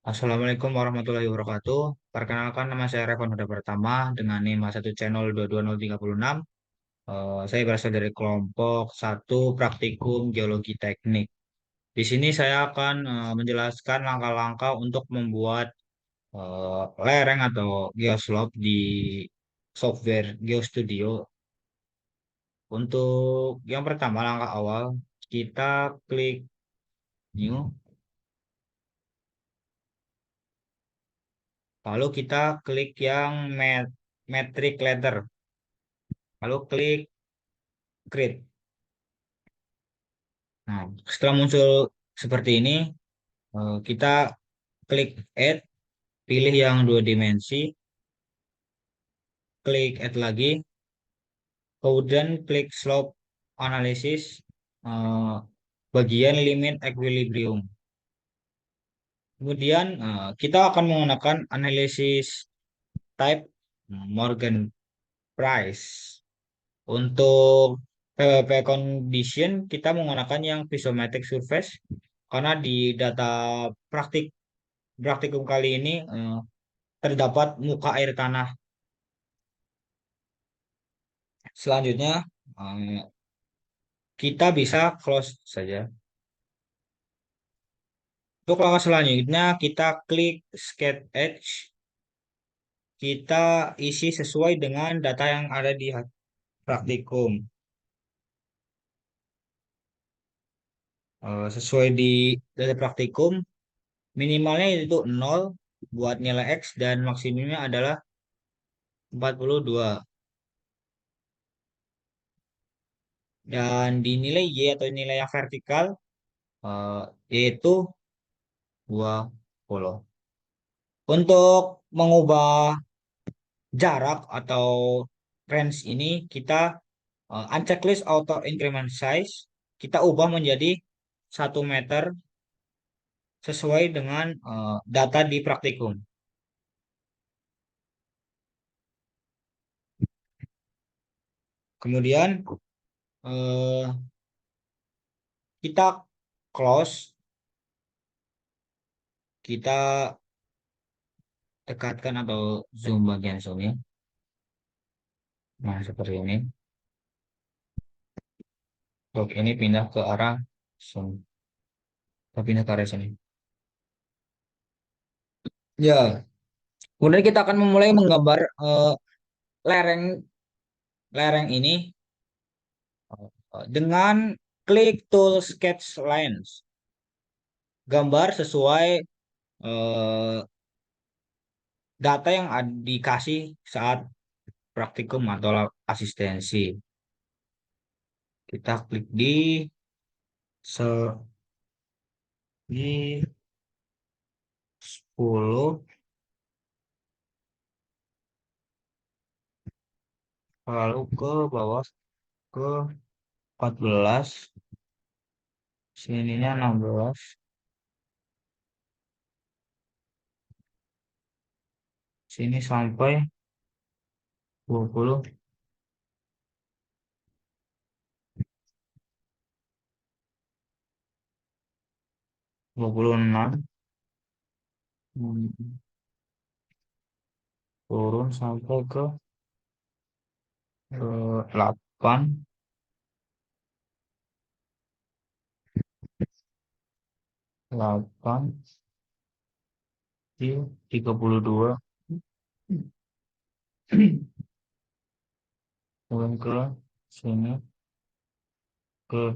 Assalamualaikum warahmatullahi wabarakatuh. Perkenalkan nama saya Revan Huda Pertama dengan NIM 1 channel 220306. Saya berasal dari kelompok satu Praktikum Geologi Teknik. Di sini saya akan menjelaskan langkah-langkah untuk membuat lereng atau geoslope di software GeoStudio. Untuk yang pertama langkah awal, kita klik New, lalu kita klik yang metric letter, lalu klik create. Nah, setelah muncul seperti ini, kita klik add, pilih yang dua dimensi, klik add lagi, kemudian klik slope analysis, eh, bagian limit equilibrium. Kemudian kita akan menggunakan analisis type Morgan Price. Untuk PWP condition kita menggunakan yang Physiometric surface karena di data praktik praktikum kali ini terdapat muka air tanah. Selanjutnya, eh, kita bisa close saja. Untuk langkah selanjutnya, kita klik Sketch Edge. Kita isi sesuai dengan data yang ada di praktikum. Sesuai di data praktikum, minimalnya itu 0 buat nilai X dan maksimumnya adalah 42. Dan di nilai Y atau nilai yang vertikal, eh, yaitu 20. Untuk mengubah jarak atau range ini kita unchecklist auto increment size, kita ubah menjadi 1 meter sesuai dengan data di praktikum. Kemudian eh, kita close, kita dekatkan atau zoom bagian sini. Nah, seperti ini. Blok ini pindah ke arah zoom. Kita pindah ke arah sini. Ya, kemudian kita akan memulai menggambar lereng lereng ini dengan klik tool sketch lines. Gambar sesuai eh, data yang dikasih saat praktikum atau asistensi. Kita klik se di 10, lalu ke bawah ke 14, sininya 16, sini sampai 20, 26, turun sampai ke 8, 8 di 32, turun ke sini ke,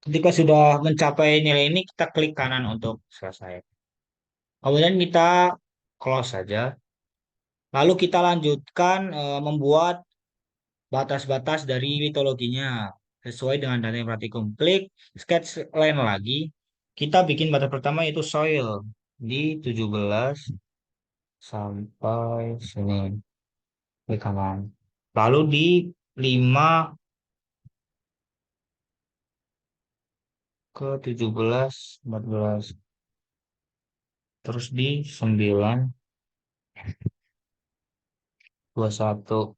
ketika sudah mencapai nilai ini kita klik kanan untuk selesai. Kemudian kita close saja. Lalu kita lanjutkan membuat batas-batas dari mitologinya sesuai dengan data yang praktikum. Klik sketch line lagi. Kita bikin batas pertama yaitu soil di 17 sampai sini. Klik kanan. Lalu di 5 ke 17, 14. Terus di 9, 21.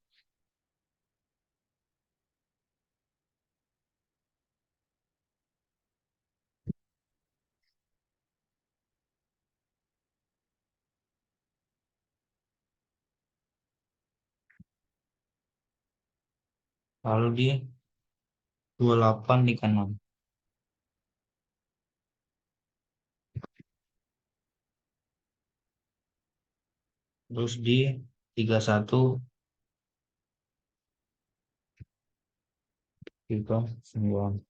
lalu di 28 di kanan, terus di 31 9.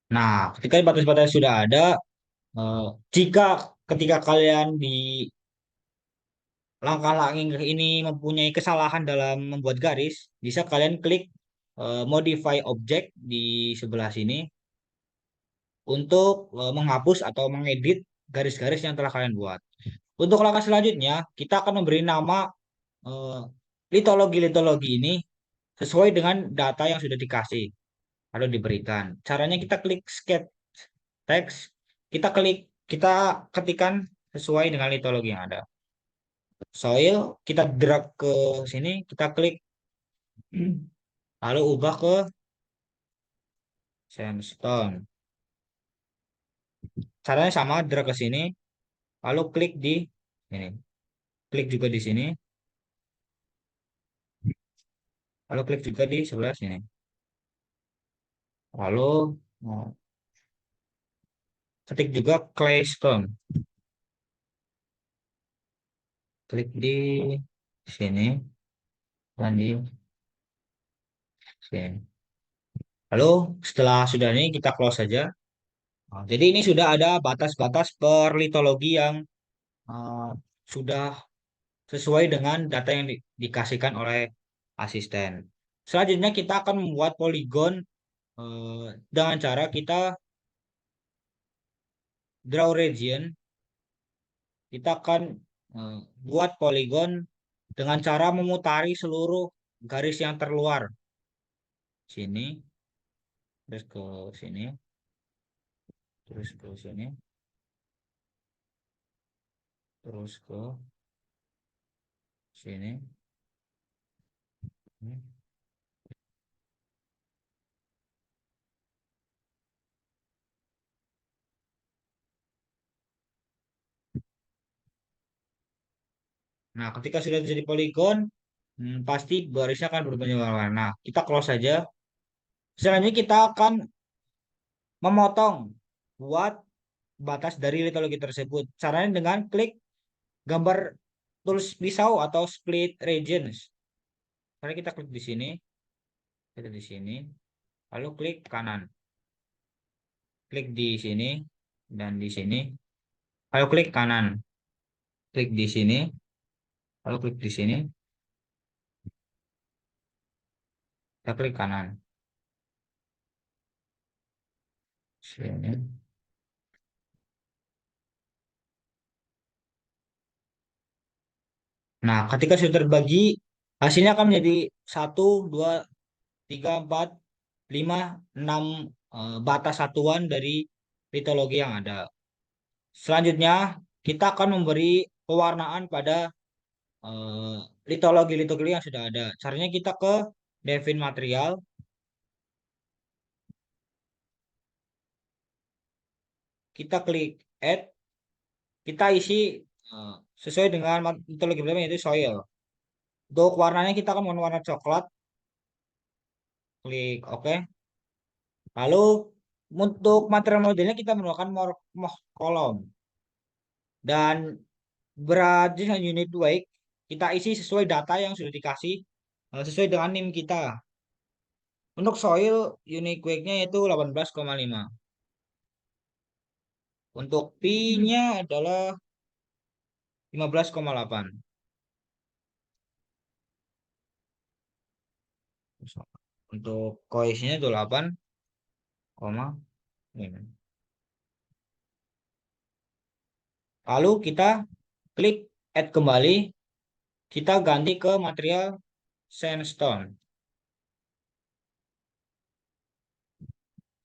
Nah, ketika batas-batas sudah ada, eh, jika ketika kalian di langkah-langkah ini mempunyai kesalahan dalam membuat garis, bisa kalian klik modify object di sebelah sini untuk menghapus atau mengedit garis-garis yang telah kalian buat. Untuk langkah selanjutnya, kita akan memberi nama eh, litologi-litologi ini sesuai dengan data yang sudah dikasih atau diberikan. Caranya kita klik sketch text, kita ketikkan sesuai dengan litologi yang ada. Soil, kita drag ke sini, kita klik, lalu ubah ke sandstone. Caranya sama, drag ke sini, lalu klik di sini. Klik juga di sini, lalu klik juga di sebelah sini. Lalu ketik juga claystone. Klik di sini dan di sini. Lalu setelah sudah ini kita close saja. Nah, jadi ini sudah ada batas-batas per litologi yang uh, sudah sesuai dengan data yang dikasihkan oleh asisten. Selanjutnya kita akan membuat poligon dengan cara kita draw region. Kita akan buat poligon dengan cara memutari seluruh garis yang terluar. Sini, terus ke sini, terus ke sini, terus ke sini. Nah, ketika sudah jadi poligon, pasti barisnya akan berubah warna. Kita close saja. Selanjutnya kita akan memotong buat batas dari litologi tersebut. Caranya dengan klik gambar tools pisau atau split regions. Karena kita klik di sini, kita di sini, lalu klik kanan. Klik di sini dan di sini, lalu klik kanan. Klik di sini, lalu klik di sini, kita klik kanan. Sini. Nah, ketika sudah terbagi, hasilnya akan menjadi 1, 2, 3, 4, 5, 6 batas satuan dari litologi yang ada. Selanjutnya, kita akan memberi pewarnaan pada eh, litologi-litologi yang sudah ada. Caranya kita ke Define Material, kita klik Add, kita isi eh, sesuai dengan litologi pertama yaitu soil. Untuk warnanya kita akan menggunakan warna coklat, klik OK. Lalu untuk material modelnya kita menggunakan kolom dan berat dan unit weight kita isi sesuai data yang sudah dikasih sesuai dengan NIM kita. Untuk soil unit weight-nya itu 18,5. Untuk P-nya adalah 15,8. Untuk cohesion-nya 8,5. Lalu kita klik add kembali, kita ganti ke material sandstone.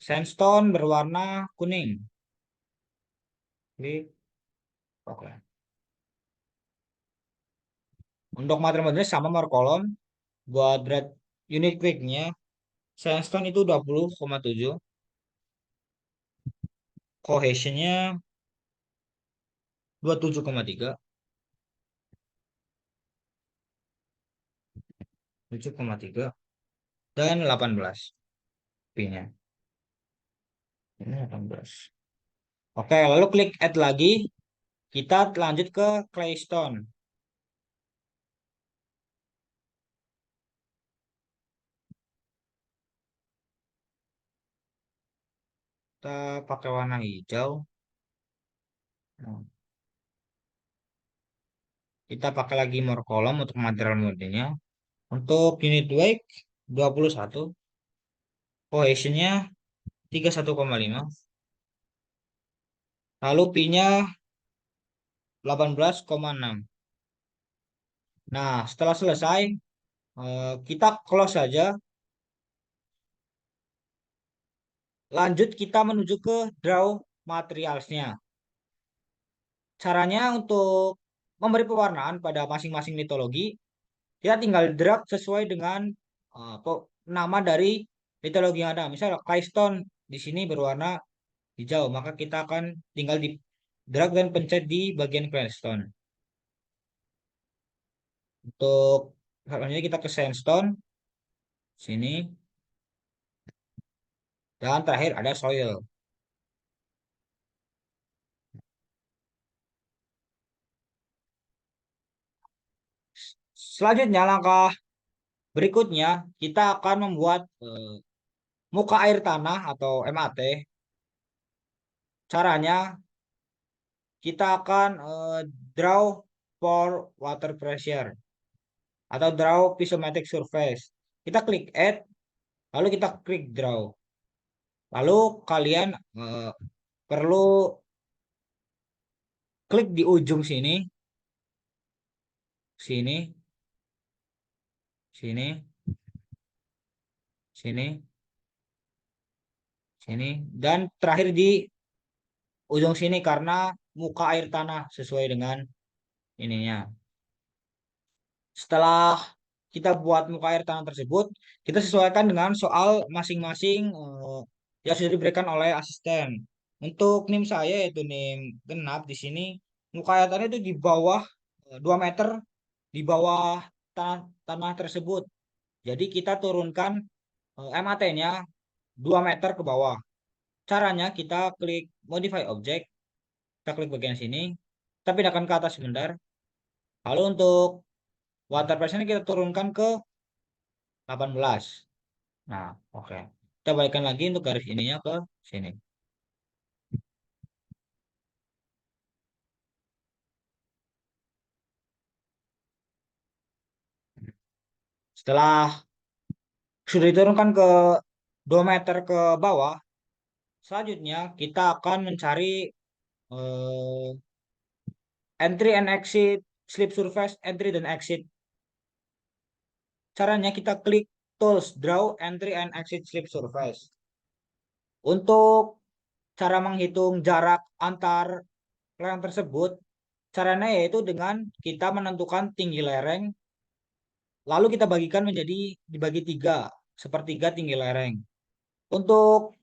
Sandstone berwarna kuning. Klik oke. Untuk material sama kolom buat berat unit quicknya sandstone itu 20,7, cohesionnya 27,3. 7,3 dan 18 pi-nya. Ini 18. Oke, lalu klik add lagi. Kita lanjut ke Claystone. Kita pakai warna hijau. Nah, kita pakai lagi more column untuk material modenya. Untuk unit weight 21. Cohesionnya 31,5. Lalu pi-nya 18,6. Nah, setelah selesai, kita close saja. Lanjut kita menuju ke draw materialsnya. Caranya untuk memberi pewarnaan pada masing-masing mitologi, kita tinggal drag sesuai dengan nama dari mitologi yang ada. Misalnya Keystone di sini berwarna hijau, maka kita akan tinggal di drag dan pencet di bagian Keystone. Untuk selanjutnya kita ke Sandstone sini, dan terakhir ada Soil. Selanjutnya langkah berikutnya kita akan membuat muka air tanah atau MAT. Caranya kita akan draw for water pressure atau draw piezometric surface. Kita klik add, lalu kita klik draw. Lalu kalian perlu klik di ujung sini, sini, sini, sini, sini, dan terakhir di ujung sini karena muka air tanah sesuai dengan ininya. Setelah kita buat muka air tanah tersebut, kita sesuaikan dengan soal masing-masing yang sudah diberikan oleh asisten. Untuk NIM saya yaitu NIM genap di sini muka air tanah itu di bawah 2 meter di bawah tanah tersebut. Jadi kita turunkan MAT-nya 2 meter ke bawah. Caranya kita klik modify object, kita klik bagian sini, kita pindahkan ke atas sebentar. Lalu untuk water pressure kita turunkan ke 18. Nah, oke. Kita balikkan lagi untuk garis ininya ke sini. Setelah sudah diturunkan ke 2 meter ke bawah, selanjutnya kita akan mencari eh, entry and exit, slip surface, entry dan exit. Caranya kita klik tools, draw entry and exit slip surface. Untuk cara menghitung jarak antar lereng tersebut, caranya yaitu dengan kita menentukan tinggi lereng, lalu kita bagikan menjadi dibagi 3, sepertiga tinggi lereng. Untuk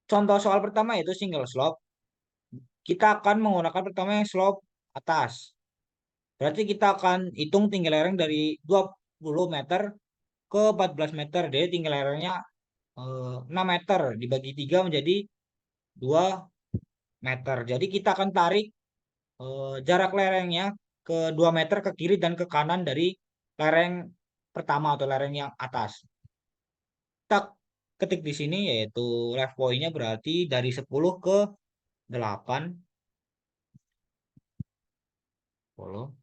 contoh soal pertama yaitu single slope, kita akan menggunakan pertama yang slope atas. Berarti kita akan hitung tinggi lereng dari 20 meter ke 14 meter. Jadi tinggi lerengnya 6 meter dibagi 3 menjadi 2 meter. Jadi kita akan tarik jarak lerengnya ke 2 meter ke kiri dan ke kanan dari lereng pertama atau lereng yang atas. Kita ketik di sini yaitu left point-nya berarti dari 10 ke 8. 10.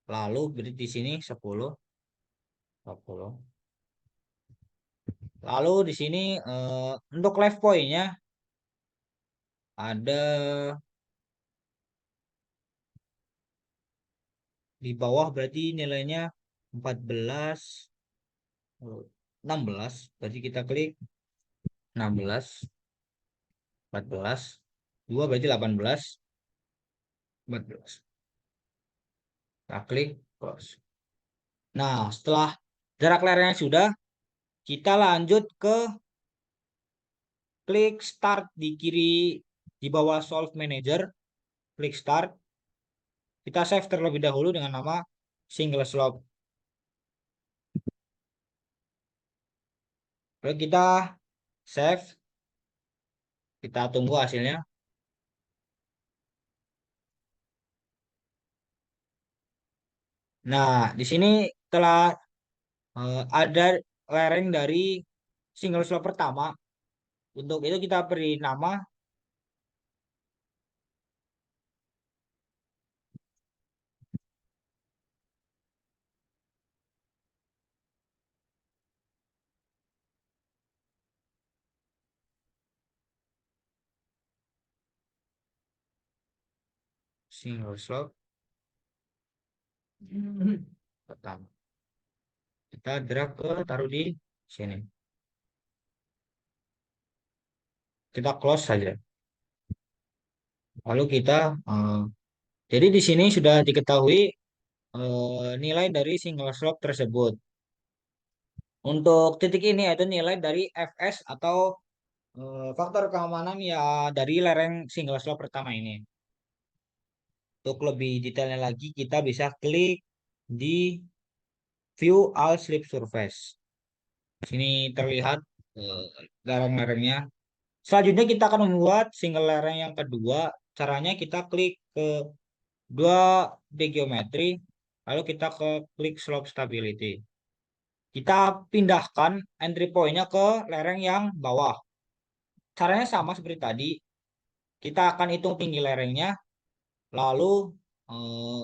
Lalu berarti di sini 10. 20. Lalu di sini untuk left point-nya ada di bawah berarti nilainya 14, 16. Berarti kita klik 16, 14, 2 berarti 18, 14. Kita klik close. Nah, setelah jarak lerengnya sudah, kita lanjut ke klik start di kiri di bawah solve manager, klik start. Kita save terlebih dahulu dengan nama single slope. Lalu kita save, kita tunggu hasilnya. Nah, di sini telah ada lereng dari single slot pertama. Untuk itu kita beri nama single slot pertama. Kita drag ke taruh di sini. Kita close saja. Lalu kita jadi di sini sudah diketahui nilai dari single slot tersebut. Untuk titik ini yaitu nilai dari FS atau faktor keamanan ya dari lereng single slot pertama ini. Untuk lebih detailnya lagi kita bisa klik di view all slip surface. Sini terlihat eh, lereng-lerengnya. Selanjutnya kita akan membuat single lereng yang kedua. Caranya kita klik ke dua D geometri, lalu kita ke klik slope stability. Kita pindahkan entry point-nya ke lereng yang bawah. Caranya sama seperti tadi. Kita akan hitung tinggi lerengnya, lalu eh,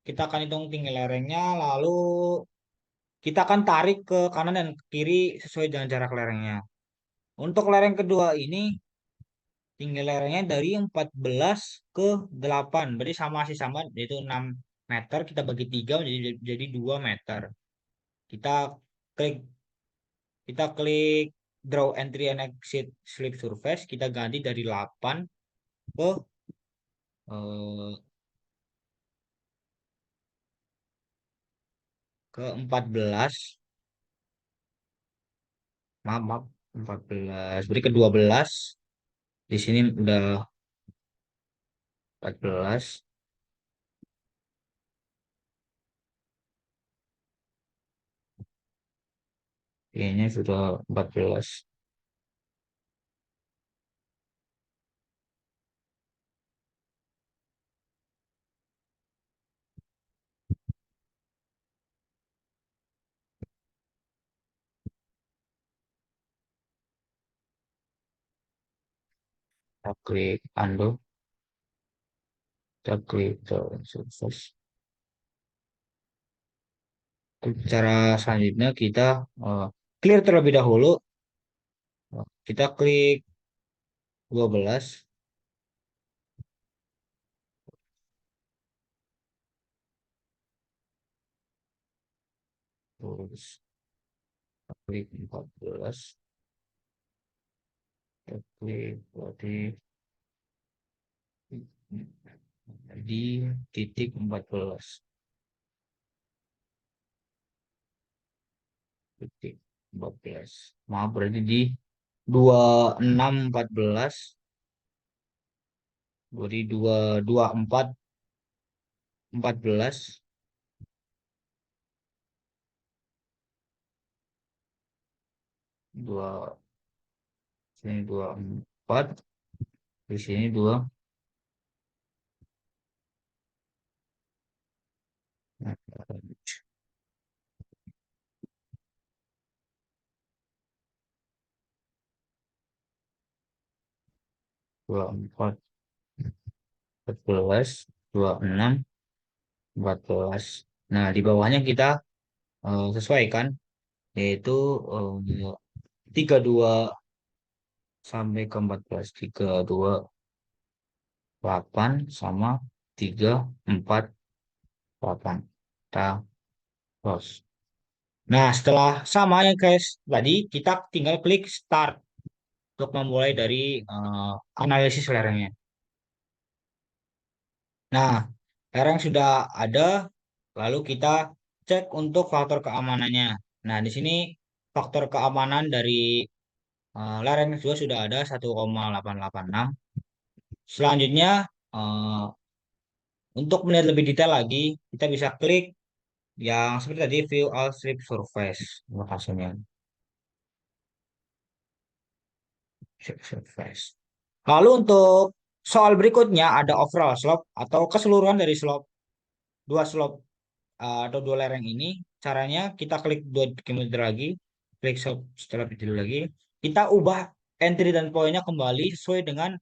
kita akan hitung tinggi lerengnya, lalu kita akan tarik ke kanan dan ke kiri sesuai dengan jarak lerengnya. Untuk lereng kedua ini tinggi lerengnya dari 14 ke 8. Berarti sama sih sama yaitu 6 meter kita bagi 3 jadi 2 meter. Kita klik kita klik draw entry and exit slip surface, kita ganti dari 8 ke eh, ke 14. Maaf, maaf, 14. Berarti ke 12. Di sini udah 14. Kayaknya sudah 14. Kita klik undo, kita klik draw surface. Cara selanjutnya kita eh, clear terlebih dahulu. Kita klik 12, terus klik 14, kita klik di titik 14, titik 14. Maaf, berarti di 26 14, berarti 224 14, 2 sini 24, di sini 2, 24 14, 26 14. Nah, di bawahnya kita sesuaikan yaitu 32 sampai ke 14, 32 8 sama 3 4 8. Kita close. Nah, setelah sama ya guys, tadi kita tinggal klik start untuk memulai dari analisis lerengnya. Nah, lereng sudah ada, lalu kita cek untuk faktor keamanannya. Nah, di sini faktor keamanan dari lereng juga sudah ada 1,886. Selanjutnya, eh, untuk melihat lebih detail lagi, kita bisa klik yang seperti tadi view all strip surface hasilnya strip surface. Lalu untuk soal berikutnya ada overall slope atau keseluruhan dari slope dua slope atau dua lereng ini. Caranya kita klik dua kilometer lagi, klik setelah video lagi, kita ubah entry dan poinnya kembali sesuai dengan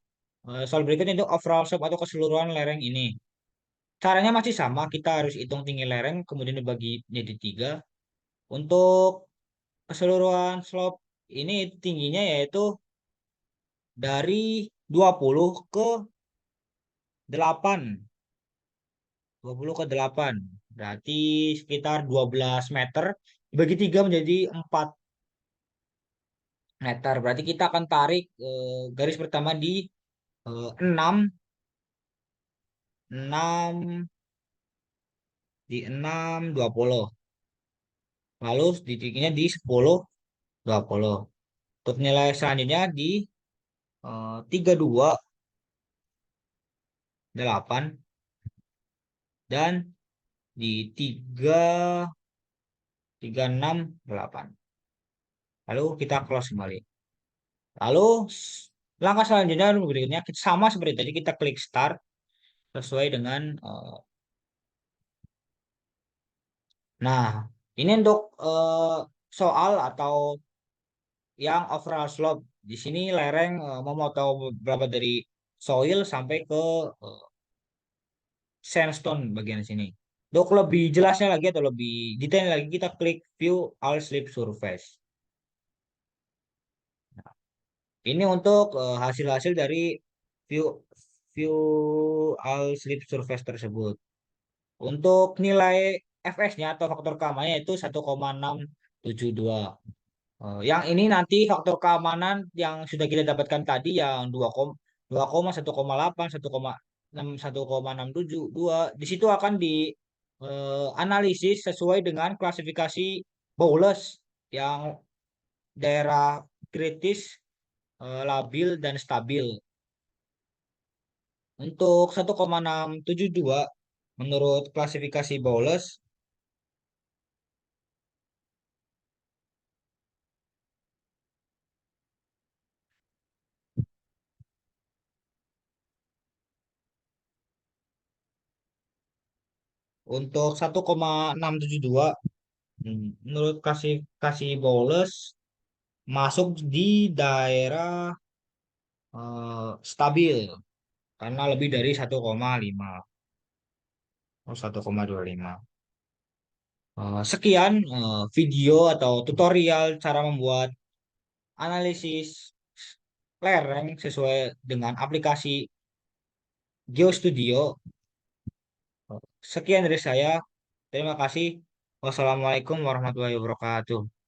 soal berikutnya itu overall slope atau keseluruhan lereng ini. Caranya masih sama, kita harus hitung tinggi lereng, kemudian dibagi jadi tiga. Untuk keseluruhan slope ini tingginya yaitu dari 20 ke 8. 20 ke 8. Berarti sekitar 12 meter. Dibagi 3 menjadi 4 meter. Berarti kita akan tarik garis pertama di 6, 6, di 6, 20. Lalu titiknya di 10, 20. Untuk nilai selanjutnya di 32, 8. Dan di 6, 8. Lalu kita close kembali. Lalu langkah selanjutnya berikutnya sama seperti tadi kita klik start sesuai dengan nah, ini untuk soal atau yang overall slope. Di sini lereng memotong beberapa dari soil sampai ke eh, sandstone bagian sini. Untuk lebih jelasnya lagi atau lebih detail lagi kita klik view all slip surface. Ini untuk hasil-hasil dari view view all slip surface tersebut. Untuk nilai fs-nya atau faktor keamanannya itu 1,672. Yang ini nanti faktor keamanan yang sudah kita dapatkan tadi yang 1,8, 1,6, 1,672. Di situ akan dianalisis sesuai dengan klasifikasi Bowles yang daerah kritis, labil, dan stabil. Untuk 1,672 menurut klasifikasi Bowles, untuk 1,672 menurut klasifikasi Bowles masuk di daerah stabil karena lebih dari 1,5 atau 1,25. Sekian video atau tutorial cara membuat analisis lereng sesuai dengan aplikasi GeoStudio. Sekian dari saya. Terima kasih. Wassalamualaikum warahmatullahi wabarakatuh.